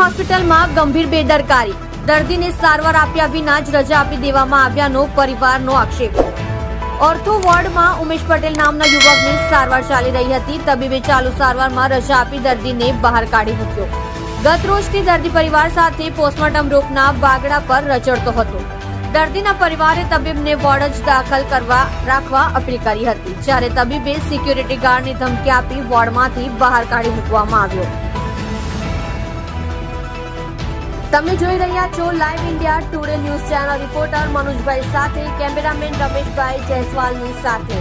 હોસ્પિટલમાં ગંભીર બેદરકારી, દર્દીને સારવાર આપ્યા વિના જ રજા આપી દેવામાં આવ્યાનો પરિવારનો આક્ષેપ। ઓર્થો વોર્ડમાં ઉમેશ પટેલ નામના યુવકની સારવાર ચાલી રહી હતી। તબીબે ચાલુ સારવારમાં રજા આપી દર્દીને બહાર કાઢી મૂક્યો। ગત રોજથી દર્દી પરિવાર સાથે પોસ્ટમોર્ટમ રોગના બાગડા પર રચડતો હતો। દર્દીના પરિવારે તબીબને વોર્ડ જ દાખલ રાખવા અપીલ કરી હતી, જ્યારે તબીબે સિક્યુરિટી ગાર્ડની ધમકી આપી વોર્ડમાંથી બહાર કાઢી મૂકવામાં આવ્યો। તમે જોઈ રહ્યા છો live India Today news channel. Reporter Manojbhai સાથે કેમેરામેન રમેશભાઈ જયસ્વાલની સાથે।